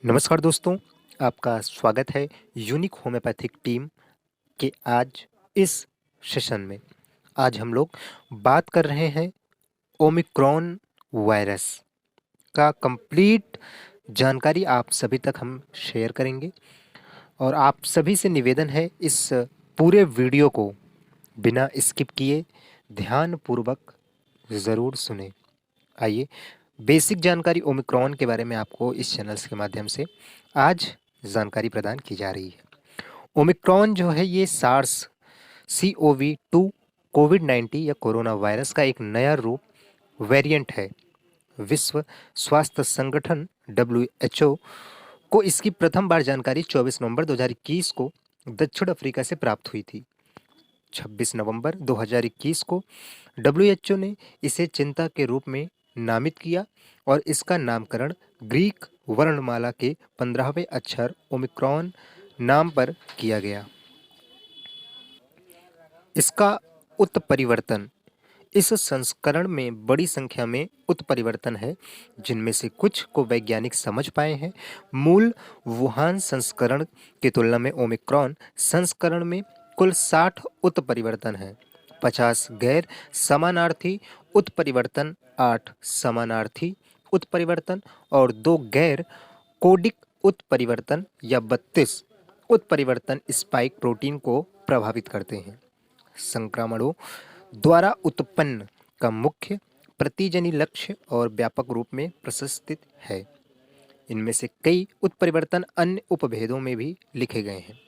नमस्कार दोस्तों, आपका स्वागत है यूनिक होम्योपैथिक टीम के आज इस सेशन में। आज हम लोग बात कर रहे हैं ओमिक्रॉन वायरस का कंप्लीट जानकारी आप सभी तक हम शेयर करेंगे और आप सभी से निवेदन है इस पूरे वीडियो को बिना स्किप किए ध्यानपूर्वक ज़रूर सुने। आइए बेसिक जानकारी ओमिक्रॉन के बारे में आपको इस चैनल्स के माध्यम से आज जानकारी प्रदान की जा रही है। ओमिक्रॉन जो है ये सार्स CoV-2 कोविड-19 या कोरोना वायरस का एक नया रूप वेरिएंट है। विश्व स्वास्थ्य संगठन WHO को इसकी प्रथम बार जानकारी 24 नवंबर 2021 को दक्षिण अफ्रीका से प्राप्त हुई थी। 26 नवंबर 2021 को WHO ने इसे चिंता के रूप में नामित किया और इसका नामकरण ग्रीक वर्णमाला के 15वें अक्षर ओमिक्रॉन नाम पर किया गया। इसका उत्परिवर्तन इस संस्करण में बड़ी संख्या में उत्परिवर्तन है, जिनमें से कुछ को वैज्ञानिक समझ पाए हैं। मूल वुहान संस्करण की तुलना में ओमिक्रॉन संस्करण में कुल 60 उत्परिवर्तन हैं। 50 गैर समानार्थी उत्परिवर्तन, 8 समानार्थी उत्परिवर्तन और 2 गैर कोडिक उत्परिवर्तन या 32 उत्परिवर्तन स्पाइक प्रोटीन को प्रभावित करते हैं। संक्रमणों द्वारा उत्पन्न का मुख्य प्रतिजनी लक्ष्य और व्यापक रूप में प्रशस्तित है। इनमें से कई उत्परिवर्तन अन्य उपभेदों में भी लिखे गए हैं।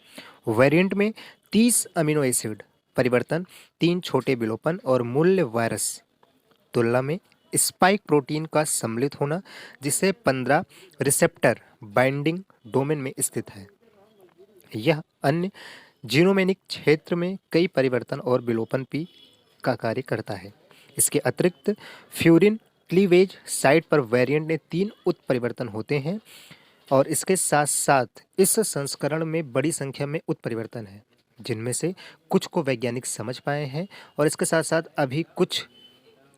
वेरिएंट में 30 अमीनो एसिड परिवर्तन, 3 छोटे विलोपन और मूल्य वायरस तुलना में स्पाइक प्रोटीन का सम्मिलित होना, जिसे 15 रिसेप्टर बाइंडिंग डोमेन में स्थित है। यह अन्य जीनोमिक क्षेत्र में कई परिवर्तन और विलोपन भी का कार्य करता है। इसके अतिरिक्त फ्यूरिन क्लीवेज साइट पर वेरिएंट में 3 उत्परिवर्तन होते हैं और इसके साथ साथ इस संस्करण में बड़ी संख्या में उत्परिवर्तन है, जिनमें से कुछ को वैज्ञानिक समझ पाए हैं और इसके साथ साथ अभी कुछ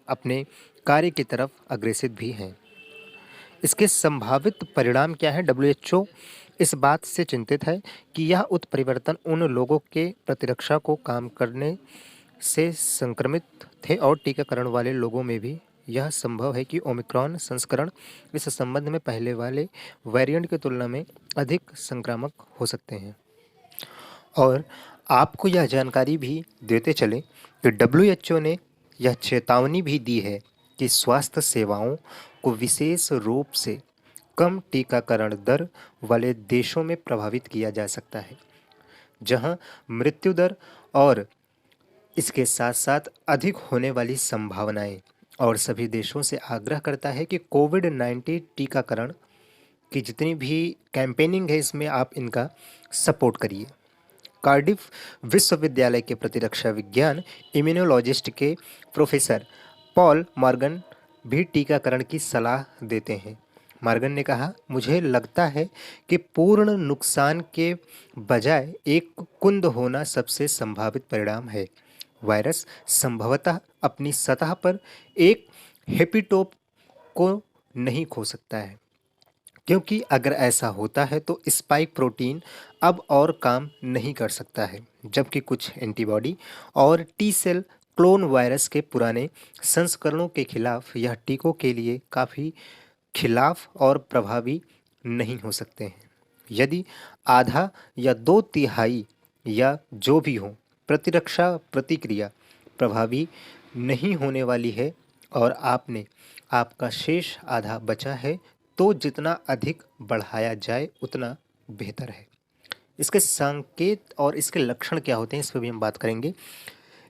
अपने कार्य की तरफ अग्रसित भी हैं। इसके संभावित परिणाम क्या है? WHO इस बात से चिंतित है कि यह उत्परिवर्तन उन लोगों के प्रतिरक्षा को काम करने से संक्रमित थे और टीकाकरण वाले लोगों में भी यह संभव है कि ओमिक्रॉन संस्करण इस संबंध में पहले वाले वेरिएंट की तुलना में अधिक संक्रामक हो सकते हैं। और आपको यह जानकारी भी देते चलें कि WHO ने यह चेतावनी भी दी है कि स्वास्थ्य सेवाओं को विशेष रूप से कम टीकाकरण दर वाले देशों में प्रभावित किया जा सकता है, जहां मृत्यु दर और इसके साथ साथ अधिक होने वाली संभावनाएं, और सभी देशों से आग्रह करता है कि कोविड-19 टीकाकरण की जितनी भी कैंपेनिंग है इसमें आप इनका सपोर्ट करिए। कार्डिफ विश्वविद्यालय के प्रतिरक्षा विज्ञान इम्यूनोलॉजिस्ट के प्रोफेसर पॉल मॉर्गन भी टीकाकरण की सलाह देते हैं। मॉर्गन ने कहा, मुझे लगता है कि पूर्ण नुकसान के बजाय एक कुंद होना सबसे संभावित परिणाम है। वायरस संभवतः अपनी सतह पर एक हेपिटोप को नहीं खो सकता है, क्योंकि अगर ऐसा होता है तो स्पाइक प्रोटीन अब और काम नहीं कर सकता है, जबकि कुछ एंटीबॉडी और टी सेल क्लोन वायरस के पुराने संस्करणों के खिलाफ यह टीकों के लिए काफ़ी खिलाफ और प्रभावी नहीं हो सकते हैं। यदि आधा या 2/3 या जो भी हो प्रतिरक्षा प्रतिक्रिया प्रभावी नहीं होने वाली है और आपका शेष आधा बचा है, तो जितना अधिक बढ़ाया जाए उतना बेहतर है। इसके संकेत और इसके लक्षण क्या होते हैं, इस पर भी हम बात करेंगे।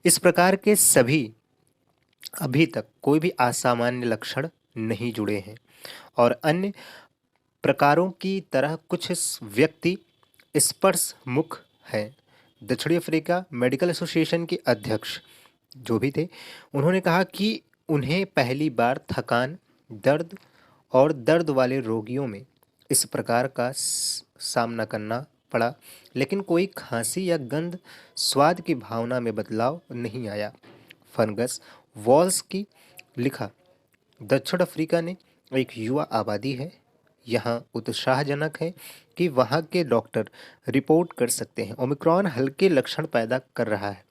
इस प्रकार के सभी अभी तक कोई भी असामान्य लक्षण नहीं जुड़े हैं और अन्य प्रकारों की तरह कुछ व्यक्ति स्पर्श मुख हैं। दक्षिणी अफ्रीका मेडिकल एसोसिएशन के अध्यक्ष जो भी थे, उन्होंने कहा कि उन्हें पहली बार थकान, दर्द और दर्द वाले रोगियों में इस प्रकार का सामना करना पड़ा, लेकिन कोई खांसी या गंध स्वाद की भावना में बदलाव नहीं आया। फंगस वॉल्स की लिखा, दक्षिण अफ्रीका ने एक युवा आबादी है, यहाँ उत्साहजनक है कि वहाँ के डॉक्टर रिपोर्ट कर सकते हैं ओमिक्रॉन हल्के लक्षण पैदा कर रहा है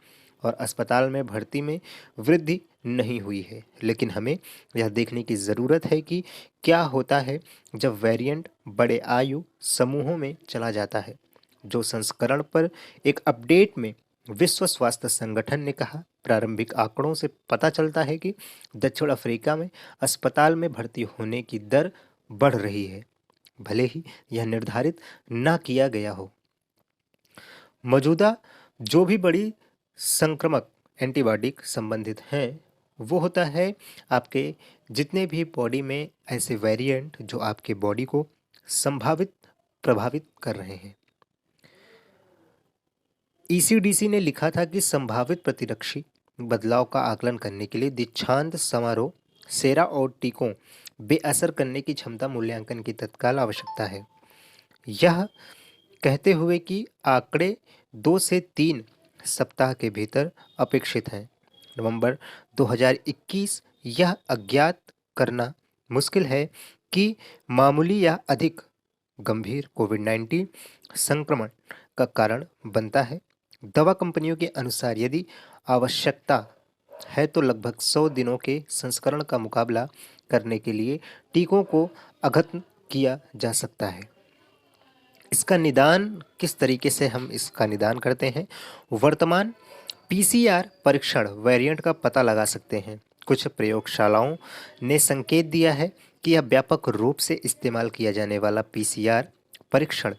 और अस्पताल में भर्ती में वृद्धि नहीं हुई है। लेकिन हमें यह देखने की ज़रूरत है कि क्या होता है जब वेरिएंट बड़े आयु समूहों में चला जाता है। जो संस्करण पर एक अपडेट में विश्व स्वास्थ्य संगठन ने कहा, प्रारंभिक आंकड़ों से पता चलता है कि दक्षिण अफ्रीका में अस्पताल में भर्ती होने की दर बढ़ रही है, भले ही यह निर्धारित ना किया गया हो। मौजूदा जो भी बड़ी संक्रामक एंटीबायोटिक संबंधित हैं वो होता है आपके जितने भी बॉडी में ऐसे वेरिएंट जो आपके बॉडी को संभावित प्रभावित कर रहे हैं। ईसीडीसी ने लिखा था कि संभावित प्रतिरक्षी बदलाव का आकलन करने के लिए दीक्षांत समारोह सेरा और टीकों बेअसर करने की क्षमता मूल्यांकन की तत्काल आवश्यकता है। यह कहते हुए कि आंकड़े 2 से 3 सप्ताह के भीतर अपेक्षित हैं। नवंबर 2021 यह अज्ञात करना मुश्किल है कि मामूली या अधिक गंभीर कोविड-19 संक्रमण का कारण बनता है। दवा कंपनियों के अनुसार यदि आवश्यकता है तो लगभग 100 दिनों के संस्करण का मुकाबला करने के लिए टीकों को अद्यतन किया जा सकता है। इसका निदान किस तरीके से हम इसका निदान करते हैं? वर्तमान पीसीआर परीक्षण वेरिएंट का पता लगा सकते हैं। कुछ प्रयोगशालाओं ने संकेत दिया है कि यह व्यापक रूप से इस्तेमाल किया जाने वाला पीसीआर परीक्षण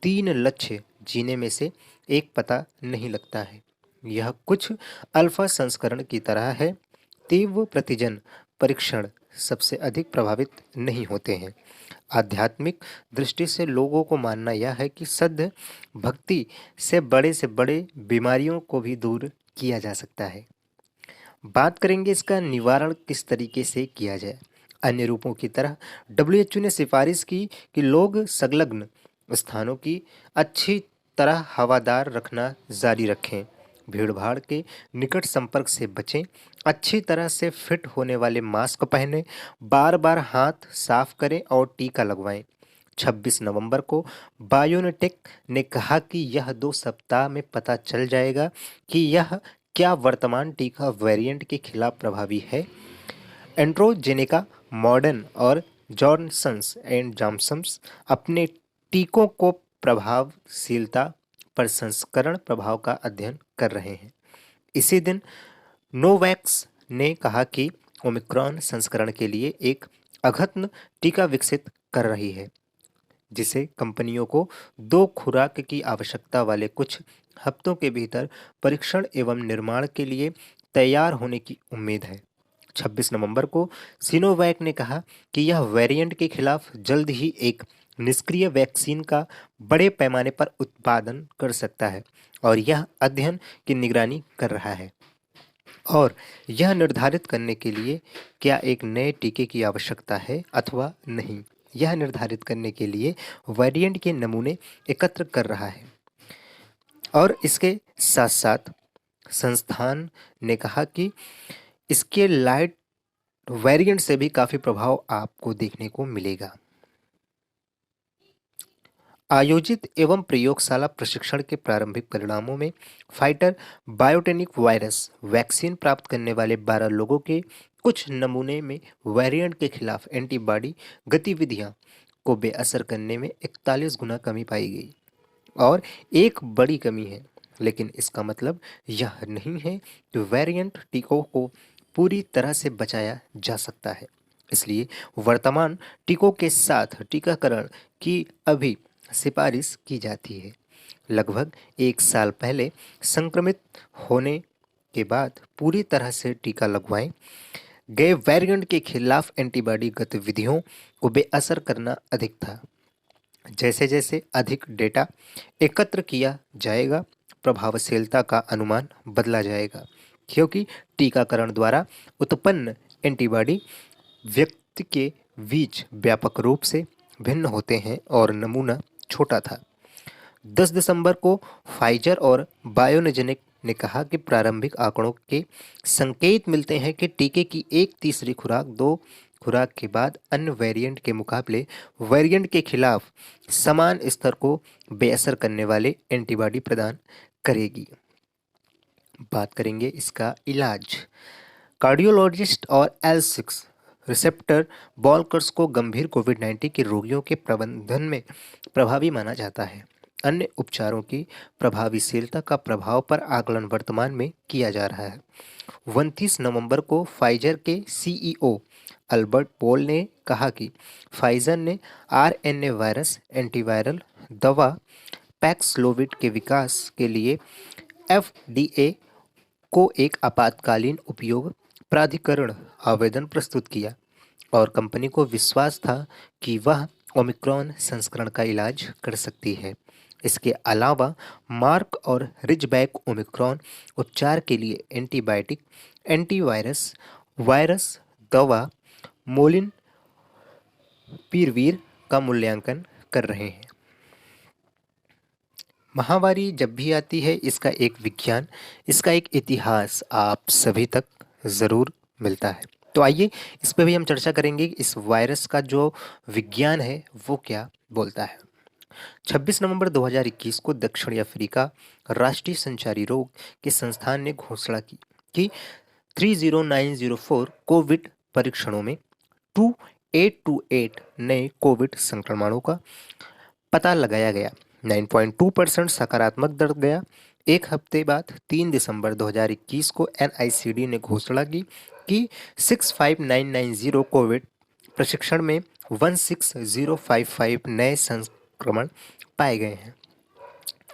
3 लक्ष्य जीने में से एक पता नहीं लगता है। यह कुछ अल्फा संस्करण की तरह है। तीव्र प्रतिजन परीक्षण सबसे अधिक प्रभावित नहीं होते हैं। आध्यात्मिक दृष्टि से लोगों को मानना यह है कि सद्य भक्ति से बड़े बीमारियों को भी दूर किया जा सकता है। बात करेंगे इसका निवारण किस तरीके से किया जाए। अन्य रूपों की तरह WHO ने सिफारिश की कि लोग संलग्न स्थानों की अच्छी तरह हवादार रखना जारी रखें, भीड़भाड़ के निकट संपर्क से बचें, अच्छी तरह से फिट होने वाले मास्क पहनें, बार-बार हाथ साफ करें और टीका लगवाएं। 26 नवंबर को बायोनटेक ने कहा कि यह 2 सप्ताह में पता चल जाएगा कि यह क्या वर्तमान टीका वेरिएंट के खिलाफ प्रभावी है। एस्ट्राजेनेका, मॉडर्ना और जॉनसन्स एंड जॉनसन्स अपने टीकों को प्रभावशीलता पर संस्करण प्रभाव का अध्ययन कर रहे हैं। इसी दिन नोवैक्स ने कहा कि ओमिक्रॉन संस्करण के लिए एक अद्यतन टीका विकसित कर रही है, जिसे कंपनियों को 2 खुराक की आवश्यकता वाले कुछ हफ्तों के भीतर परीक्षण एवं निर्माण के लिए तैयार होने की उम्मीद है। 26 नवंबर को सिनोवैक ने कहा कि यह वेरिएंट के खिलाफ जल्द ही एक निष्क्रिय वैक्सीन का बड़े पैमाने पर उत्पादन कर सकता है और यह अध्ययन की निगरानी कर रहा है और यह निर्धारित करने के लिए क्या एक नए टीके की आवश्यकता है अथवा नहीं, यह निर्धारित करने के लिए वेरिएंट के नमूने एकत्र कर रहा है। और इसके साथ साथ संस्थान ने कहा कि इसके लाइट वेरिएंट से भी काफ़ी प्रभाव आपको देखने को मिलेगा। आयोजित एवं प्रयोगशाला प्रशिक्षण के प्रारंभिक परिणामों में फाइटर बायोटेक वायरस वैक्सीन प्राप्त करने वाले 12 लोगों के कुछ नमूने में वेरिएंट के खिलाफ एंटीबॉडी गतिविधियां को बेअसर करने में 41 गुना कमी पाई गई और एक बड़ी कमी है। लेकिन इसका मतलब यह नहीं है कि वेरिएंट टीकों को पूरी तरह से बचाया जा सकता है। इसलिए वर्तमान टीकों के साथ टीकाकरण की अभी सिफारिश की जाती है। लगभग 1 साल पहले संक्रमित होने के बाद पूरी तरह से टीका लगवाएं गए वेरिएंट के खिलाफ एंटीबॉडी गतिविधियों को बेअसर करना अधिक था। जैसे जैसे अधिक डेटा एकत्र किया जाएगा, प्रभावशीलता का अनुमान बदला जाएगा, क्योंकि टीकाकरण द्वारा उत्पन्न एंटीबॉडी व्यक्ति के बीच व्यापक रूप से भिन्न होते हैं और नमूना छोटा था। 10 दिसंबर को फाइजर और बायोनजेनिक ने कहा कि प्रारंभिक आंकड़ों के संकेत मिलते हैं कि टीके की 1/3 खुराक 2 खुराक के बाद अन्य वेरिएंट के मुकाबले वेरिएंट के खिलाफ समान स्तर को बेअसर करने वाले एंटीबॉडी प्रदान करेगी। बात करेंगे इसका इलाज। कार्डियोलॉजिस्ट और L6 रिसेप्टर ब्लॉकर्स को गंभीर कोविड-19 के रोगियों के प्रबंधन में प्रभावी माना जाता है। अन्य उपचारों की प्रभावशीलता का प्रभाव पर आकलन वर्तमान में किया जा रहा है। 29 नवंबर को फाइजर के सीईओ अल्बर्ट बोल ने कहा कि फाइजर ने आरएनए वायरस एंटीवायरल दवा पैक्सलोविड के विकास के लिए एफडीए को एक आपातकालीन उपयोग प्राधिकरण आवेदन प्रस्तुत किया और कंपनी को विश्वास था कि वह ओमिक्रॉन संस्करण का इलाज कर सकती है। इसके अलावा मार्क और रिजबैक ओमिक्रॉन उपचार के लिए एंटीबायोटिक एंटीवायरस वायरस दवा मोलिनपीरवीर का मूल्यांकन कर रहे हैं। महामारी जब भी आती है इसका एक विज्ञान, इसका एक इतिहास आप सभी तक ज़रूर मिलता है। तो आइए इस पे भी हम चर्चा करेंगे, इस वायरस का जो विज्ञान है वो क्या बोलता है। 26 नवंबर 2021 को दक्षिण अफ्रीका राष्ट्रीय संचारी रोग के संस्थान ने घोषणा की कि 30904 कोविड परीक्षणों में 2828 नए कोविड संक्रमणों का पता लगाया गया। 9.2% सकारात्मक दर गया। एक हफ्ते बाद 3 दिसंबर 2021 को NICD ने घोषणा की कि 65990 कोविड प्रशिक्षण में 16055 नए संक्रमण पाए गए हैं।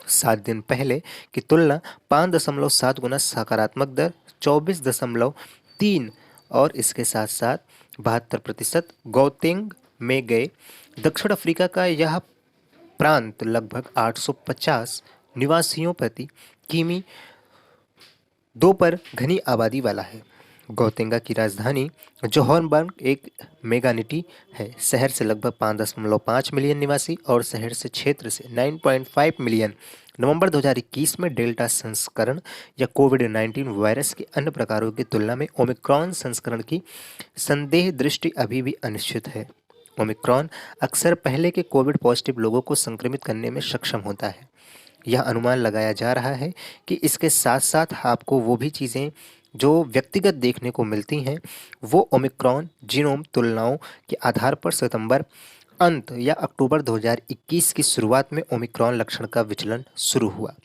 7 दिन पहले की तुलना 5.7 गुना सकारात्मक दर 24.3 और इसके साथ साथ 72% गौतेंग में गए। दक्षिण अफ्रीका का यह प्रांत लगभग 850 निवासियों प्रति किमी 2 पर घनी आबादी वाला है। गौतेंगा की राजधानी जोहान्सबर्ग एक मेगासिटी है। शहर से लगभग 5.5 मिलियन निवासी और शहर से क्षेत्र से 9.5 मिलियन। नवंबर 2021 में डेल्टा संस्करण या कोविड-19 वायरस के अन्य प्रकारों की तुलना में ओमिक्रॉन संस्करण की संदेह दृष्टि अभी भी अनिश्चित है। ओमिक्रॉन अक्सर पहले के कोविड पॉजिटिव लोगों को संक्रमित करने में सक्षम होता है। यह अनुमान लगाया जा रहा है कि इसके साथ साथ आपको वो भी चीज़ें जो व्यक्तिगत देखने को मिलती हैं वो ओमिक्रॉन जीनोम तुलनाओं के आधार पर सितंबर अंत या अक्टूबर 2021 की शुरुआत में ओमिक्रॉन लक्षण का विचलन शुरू हुआ।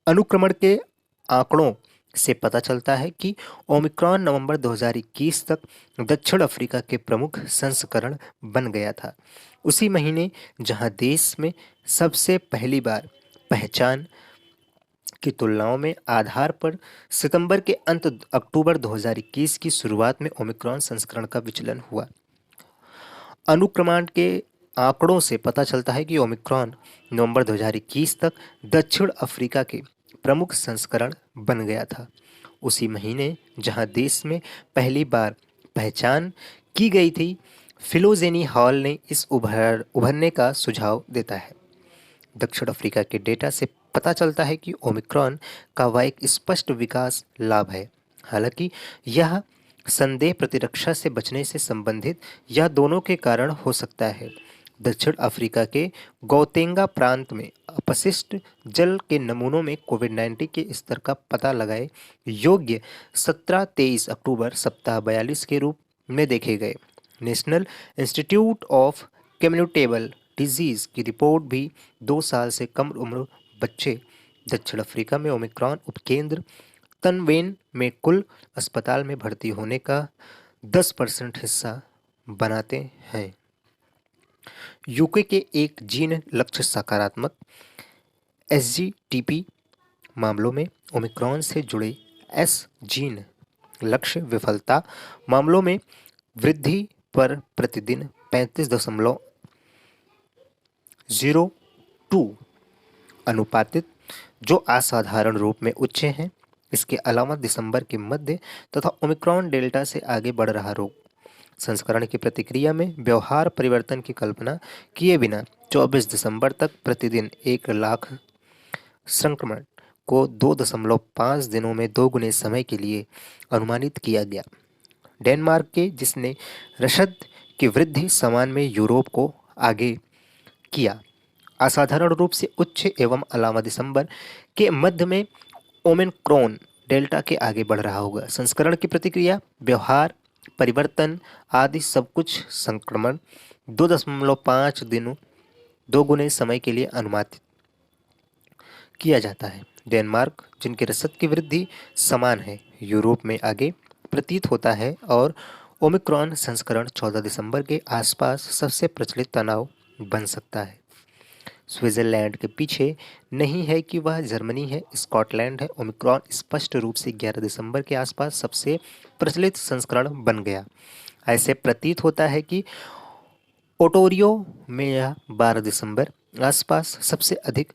अनुक्रमण के आंकड़ों से पता चलता है कि ओमिक्रॉन नवंबर 2021 तक दक्षिण अफ्रीका के प्रमुख संस्करण बन गया था। उसी महीने जहां देश में सबसे पहली बार पहचान की तुलनाओं में आधार पर सितंबर के अंत अक्टूबर 2021 की शुरुआत में ओमिक्रॉन संस्करण का विचलन हुआ। अनुक्रमण के आंकड़ों से पता चलता है कि ओमिक्रॉन नवंबर 2021 तक दक्षिण अफ्रीका के प्रमुख संस्करण बन गया था। उसी महीने जहां देश में पहली बार पहचान की गई थी। फिलोजेनी हॉल ने इस उभरने का सुझाव देता है। दक्षिण अफ्रीका के डेटा से पता चलता है कि ओमिक्रॉन का वह एक स्पष्ट विकास लाभ है। हालांकि यह संदेह प्रतिरक्षा से बचने से संबंधित या दोनों के कारण हो सकता है। दक्षिण अफ्रीका के गौतेंगा प्रांत में अपशिष्ट जल के नमूनों में कोविड-19 के स्तर का पता लगाए योग्य 17-23 अक्टूबर सप्ताह 42 के रूप में देखे गए। National institute of communicable disease की रिपोर्ट भी 2 साल से कम उम्र बच्चे दक्षिण अफ्रीका में ओमिक्रॉन उपकेंद्र तनवेन में कुल अस्पताल में भर्ती होने का 10% हिस्सा बनाते हैं। यूके के एक जीन लक्ष्य सकारात्मक SGTP मामलों में ओमिक्रॉन से जुड़े एस जीन लक्ष्य विफलता मामलों में वृद्धि पर प्रतिदिन 35.02 अनुपातित जो असाधारण रूप में उच्च हैं। इसके अलावा दिसंबर के मध्य तथा ओमिक्रॉन डेल्टा से आगे बढ़ रहा रोग संस्करण की प्रतिक्रिया में व्यवहार परिवर्तन की कल्पना किए बिना 24 दिसंबर तक प्रतिदिन 1 लाख संक्रमण को 2.5 दिनों में 2 गुने समय के लिए अनुमानित किया गया। डेनमार्क के, जिसने रसद की वृद्धि समान में यूरोप को आगे किया। असाधारण रूप से उच्च एवं अलावा दिसंबर के मध्य में ओमिक्रॉन डेल्टा के आगे बढ़ रहा होगा। संस्करण की प्रतिक्रिया, व्यवहार परिवर्तन आदि सब कुछ संक्रमण 2.5 दिनों 2 गुने समय के लिए अनुमानित किया जाता है। डेनमार्क, जिनके रसद की वृद्धि समान है, यूरोप में आगे प्रतीत होता है और ओमिक्रॉन संस्करण 14 दिसंबर के आसपास सबसे प्रचलित तनाव बन सकता है। स्विट्जरलैंड के पीछे नहीं है कि वह जर्मनी है, स्कॉटलैंड है। ओमिक्रॉन स्पष्ट रूप से 11 दिसंबर के आसपास सबसे प्रचलित संस्करण बन गया। ऐसे प्रतीत होता है कि ओटोरियो में यह 12 दिसंबर आसपास सबसे अधिक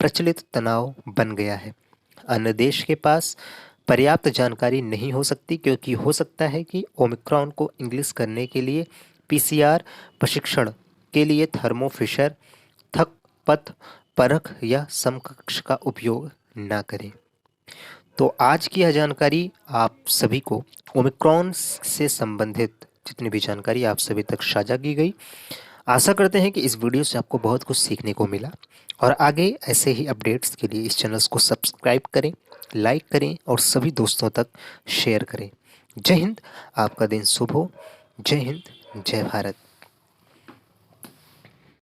प्रचलित तनाव बन गया है। अन्य देश के पास पर्याप्त जानकारी नहीं हो सकती, क्योंकि हो सकता है कि ओमिक्रॉन को इंग्लिश करने के लिए पीसीआर प्रशिक्षण के लिए थर्मो फिशर थक पथ परख या समकक्ष का उपयोग ना करें। तो आज की यह जानकारी आप सभी को ओमिक्रॉन से संबंधित जितनी भी जानकारी आप सभी तक साझा की गई। आशा करते हैं कि इस वीडियो से आपको बहुत कुछ सीखने को मिला और आगे ऐसे ही अपडेट्स के लिए इस चैनल को सब्सक्राइब करें, लाइक करें और सभी दोस्तों तक शेयर करें। जय हिंद, आपका दिन शुभ हो। जय हिंद, जय भारत।